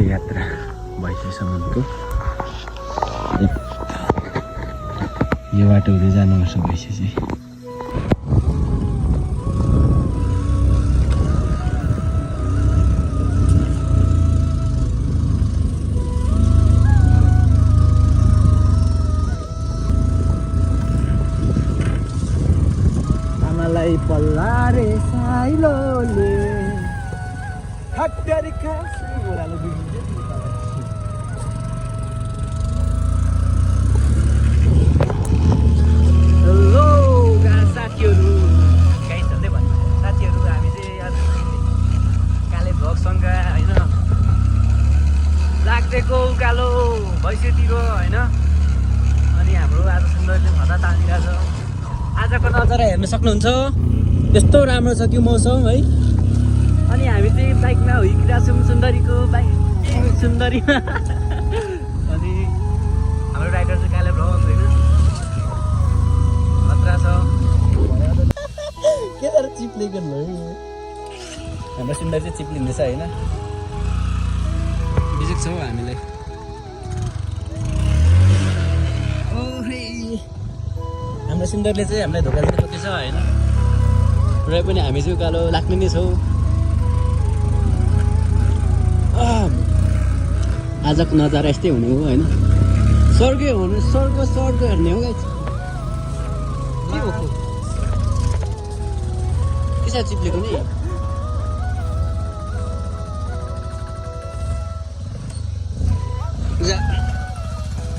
यात्रा भैँसीसम्मको। यो बाटो हुँदै जानुपर्छ भैँसी चाहिँ। आमालाई पल्लारे साइलोले हट्यारी खास ओरालो बिग्रिन्छ। हेलो साथीहरू, गाइसहरूले भन्नु साथीहरू, हामी चाहिँ आज काले भ्लगसँग होइन लाग्देको उकालो भैँसीतिर होइन। अनि हाम्रो आज सुन्दरले भदा तानिरहेको छ। आजको नजारा हेर्न सक्नुहुन्छ, यस्तो राम्रो छ कि मौसम है। अनि हामी चाहिँ बाइकमा हिँडिरहेको छौँ सुन्दरीको बाइक सुन्दरीमा। अनि हाम्रो राइडर चाहिँ काले भ्लग होइन खतरा छ के तर चिप्ले गर्नु। हाम्रो सुन्दरी चाहिँ चिप्लिँदैछ होइन, बिजुक छौ हामीलाई। हाम्रो सुन्दरले चाहिँ हामीलाई धोका दिनु खोजेछ होइन, र पनि हामी चाहिँ उकालो लाग्ने नै छौँ। आजको नजारा यस्तै हुने हो होइन, स्वर्ग हुनु, स्वर्ग हेर्ने हो गाइस। के हो त्यसै चिप्लेको नि।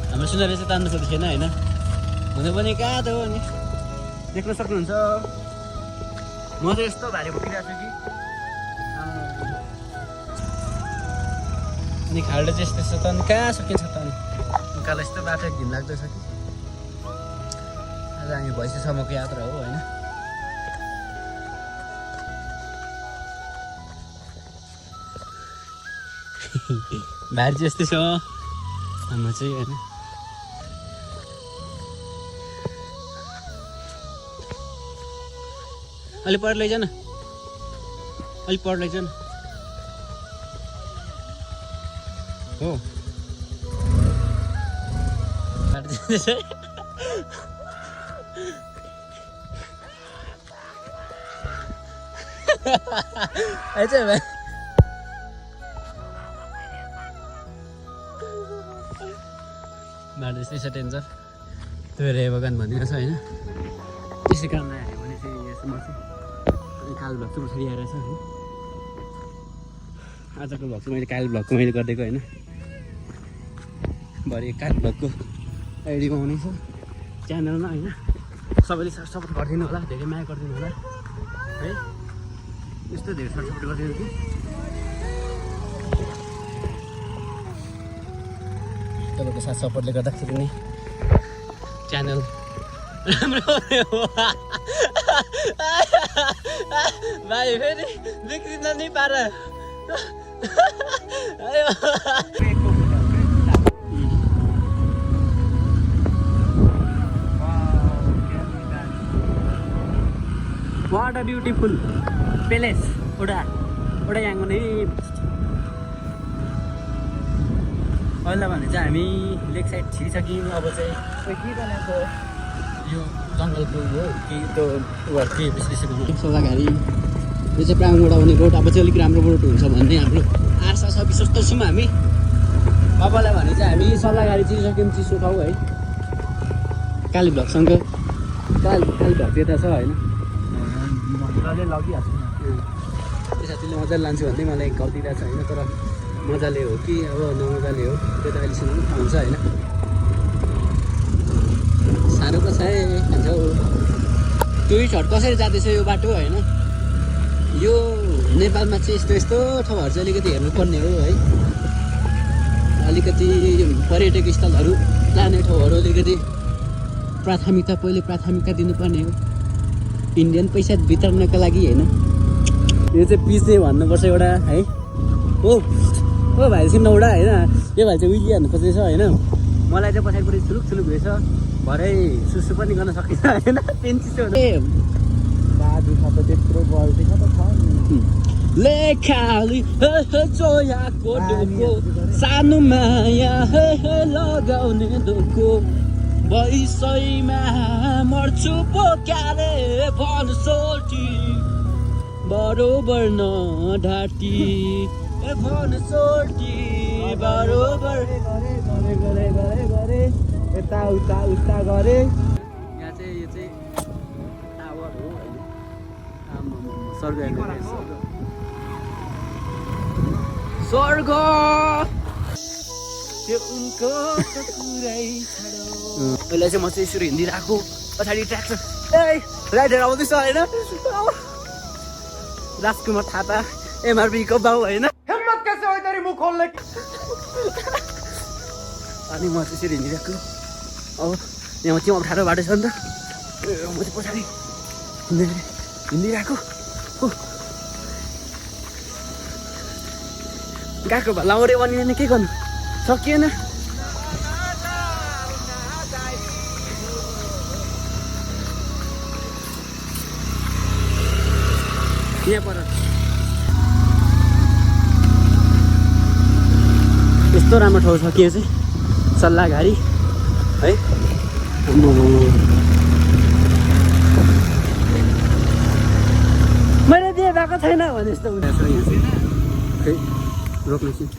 हाम्रो सुन्दरले चाहिँ तान्नु खोजेको थिएन होइन, हुनु पनि कहाँ त हो। अनि देख्न सक्नुहुन्छ म चाहिँ यस्तो भारी बोकिरहेको छु कि। अनि खाल्डो चाहिँ यस्तो छ त, अनि कहाँ सकिन्छ त। अनि उकालो यस्तो बाटो घिनलाग्दो छ कि। आज हामी भैँसीसम्मको यात्रा हो होइन। भारी चाहिँ यस्तै छ हाम्रो चाहिँ होइन। अलिक पर लैजा न, अलिक पर लैजा न। हो बाटो यस्तै छ डेन्जर। त्यो रे बगान भनिदिएको छ होइन, त्यसै कारणले हाल्यो भने चाहिँ यसमा चाहिँ अनि कालो भ्लग चाहिँ पछाडि आएर छ होइन। आजको भ्लग चाहिँ मैले कालो भ्लगको मैले गरिदिएको होइन, भरे कालो भ्लगको आइडी बनाउने छ च्यानलमा होइन। सबैले सपोर्ट गरिदिनु होला, धेरै माया गरिदिनु होला है। यस्तो धेरै सपोर्ट गरिदिनु कि तपाईँको साथ सपोर्टले गर्दाखेरि नै च्यानल राम्रो हो। भाइ फेरि बिग्रिन नि पार। What a beautiful place. उडा यहाँ नै अहिले भने चाहिँ हामी लेक साइड छिरिसक्यौँ। अब चाहिँ के बनाएको यो जङ्गलको हो कि त्यो के विश्लेषण सल्लाहकारी यो चाहिँ प्राङबाट आउने रोड अब चाहिँ अलिक राम्रो रोड हुन्छ भन्ने हाम्रो आशा छ, विश्वास त छौँ हामी। अबलाई भने चाहिँ हामी सल्लाहकारी चिरिसक्यौँ, चिसो ठाउँ है। काली भ्लगसँग काली भ्लग त्यता छ होइन, मजाले लगिहाल्छु त्यो साथीले मजाले लान्छु भन्दै मलाई गल्तिरहेको छ होइन। तर मजाले हो कि अब नमजाले हो त्यो त अहिलेसम्म पनि थाहा हुन्छ होइन। साह्रो त छ खान्छ टुरिस्टहरू कसरी जाँदैछ यो बाटो होइन। यो नेपालमा चाहिँ यस्तो यस्तो ठाउँहरू चाहिँ अलिकति हेर्नुपर्ने हो है। अलिकति पर्यटक स्थलहरू जाने ठाउँहरू अलिकति प्राथमिकता दिनुपर्ने हो इन्डियन पैसा वितरणका लागि होइन। यो चाहिँ पिच चाहिँ भन्नुपर्छ एउटा है। हो भाइ चाहिँ नौडा होइन, यो भाइ चाहिँ उहिलिहाल्नु खोजेछ होइन। मलाई चाहिँ पछाडिपट्टि छुलुक भएछ, भरै सुसु पनि गर्न सकिन्छ होइन। पेन्चिसो बाजु छ त त्यत्रो बल चाहिँ छ त छ। लेखाली जोयाको डोको सानो माया लगाउने डोको वैसैमा मर्छु पोक्यारे भन सोल्टी बरोबर न ढाटी भन सोल्टी बरोबर गरे यता उता उता गरे यहाँ चाहिँ यो चाहिँ टावर हो अहिले स्वर्ग स्वर्ग त्यो उनको कुरै पहिला चाहिँ म चाहिँ यसरी हिँडिरहेको पछाडि ट्र्याक्टर राइडर आउँदैछ होइन राजकुमार थापा एमआरपीको बाउ होइन अनि म चाहिँ यसरी हिँडिरहेको अब यहाँ चाहिँ अप्ठ्यारो बाटो छ नि त म चाहिँ पछाडि हिँडिरहेको गएको भए लाउरे बनिएन के गर्नु सकिएन यहाँ पर यस्तो राम्रो ठाउँ छ के चाहिँ सल्लाहघारी है मैले दिए भएको छैन भने जस्तो हुँदैछ यहाँ चाहिँ खै रोक्नु चाहिँ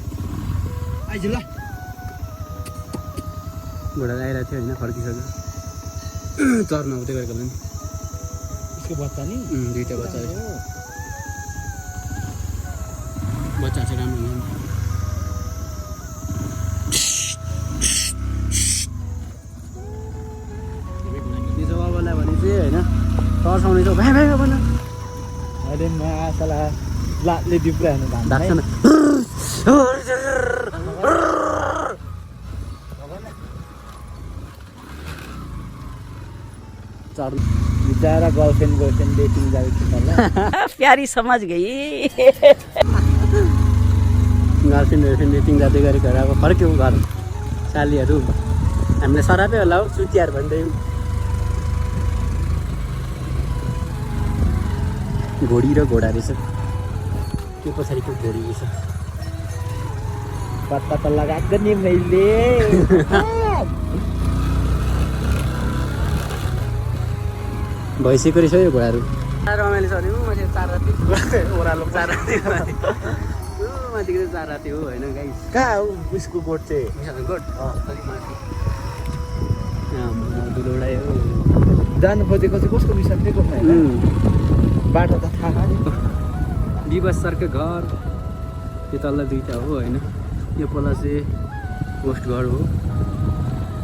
आइज ल घोडा आइरहेको थियो होइन फर्किसक्यो चर्न आउँदै गरेको होला नि यसको बच्चा नि दुईवटा बच्चा बच्चा चाहिँ राम्रो हुन्छ नि त्यो बाबालाई भने चाहिँ होइन तर्साउने चाहिँ भ्या भ्या भन अरे मासला लाटले दिप्रानु धाक्छ न बिचारा गर्लफ्रेन्ड डेटिङ जाएको थियो प्यारी समझ गई गर्लफ्रेन्ड डेटिङ जाँदै गरेको अब फर्क्यौँ घर सालीहरू हामीले सरापै होला हौ चुतियार भन्दै घोडी र घोडा रहेछ त्यो पछाडिको घोडी रहेछ पत्ता त लगाएको नि मैले भइसकेको रहेछ यो घोडाहरू रमाइलो छ नि मैले 4 राति ओह्रालो 4 राति माथिको 4 राति हो होइन गाई कहाँ हो उसको गोठ चाहिँ गोठ अलिक माथि दुलौडा हो जानु खोजेको चाहिँ कसको विषय चाहिँ गोठमा बाटो त थाहा नि विवास सरको घर त्यो तल्ला दुईवटा हो होइन यो पल्ला चाहिँ पोस्ट घर हो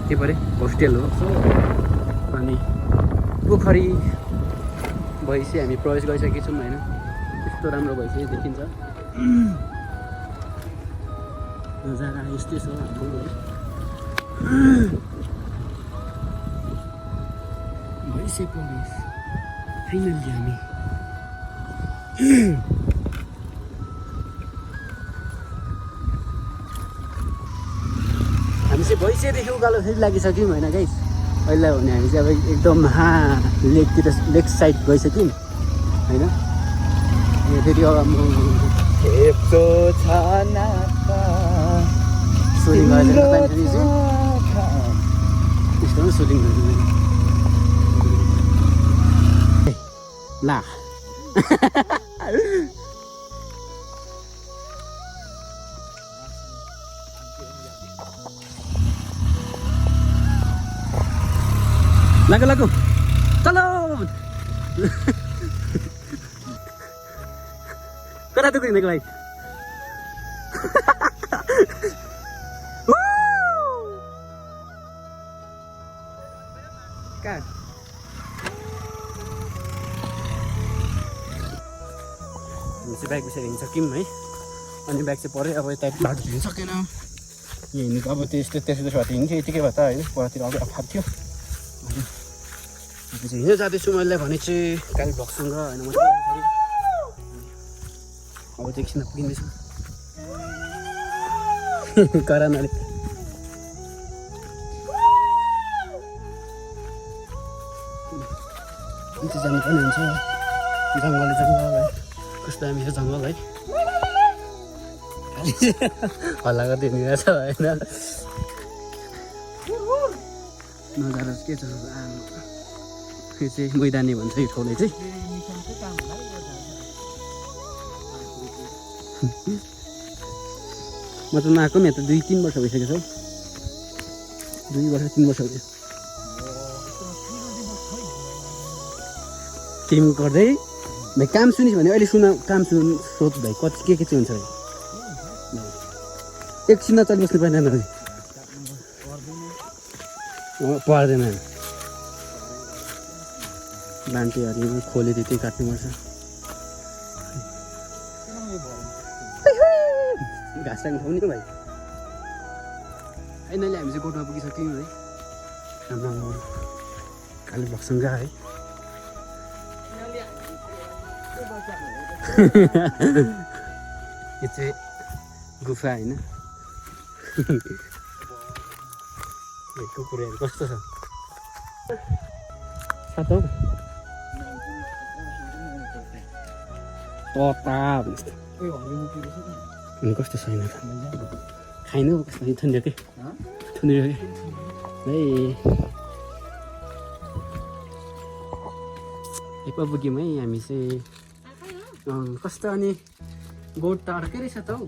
के परे होस्टेल हो अनि पोखरी भइसक्यो हामी प्रवेश गरिसकेको छौँ होइन यस्तो राम्रो भइसक्यो देखिन्छ नजारा यस्तै छ हाम्रो भइसक्यो फाइनल्ली हामी चाहिँ भइसकेदेखि उकालो फेरि लागिसक्यौँ होइन गाइस अहिले भने हामी चाहिँ अब एकदम लेकतिर लेक साइड गइसक्यौँ होइन यहाँ फेरि अब सोलिङ गरेर यस्तो सोलिङ ला लागो लागो चलो कता त हिँडेको भाइ कहाँ चाहिँ ब्याग बिसाएर हिँड्न सक्यौँ है अनि ब्याग चाहिँ पऱ्यो अब यता बाटो हिँड्नु सकेन यहाँ हिँडेको अब त्यस्तो त्यसो भए हिँड्थ्यो यतिकै भए त होइन परतिर अगाडि अप्ठ्यारो थियो अनि हिँड्न जाँदैछु मैले भने चाहिँ काली ब्लगसँग होइन म अब चाहिँ एकछिन पुगिँदैछु करानाले जानुपर्ने हुन्छ जङ्गल है कस्तो हामी जङ्गल है हल्ला गर्दै हिँडिरहेछ होइन नजारा के छ यो चाहिँ मैदानी भन्छ यो ठाउँले चाहिँ म त नआएको पनि यहाँ त 2-3 वर्ष भइसकेको छ 2 वर्ष 3 वर्ष भयो टिम गर्दै भाइ काम सुनिस् भने अहिले काम सोध भाइ कति के चाहिँ हुन्छ भाइ एकछिन चलिबस्नु पर्दैन भाइ पर्दैन बान्टीहरू खोलेर त्यही काट्नुपर्छ घाँस राख्नु ठाउँ नि भाइ यिनीहरूले हामी चाहिँ गोठमा पुगिसक्यौँ है हाम्रो काली भक्सँग है यो चाहिँ गुफा होइन कुकुरहरू कस्तो छ सातो तता कस्तो छैन त खाइन कस्तो थन्डियो है एक पुग्यौँ है हामी चाहिँ कस्तो अनि गोठ त अर्कै रहेछ त हौ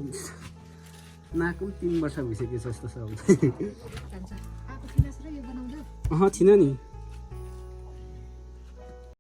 नाको 3 वर्ष भइसक्यो जस्तो छ थिन नि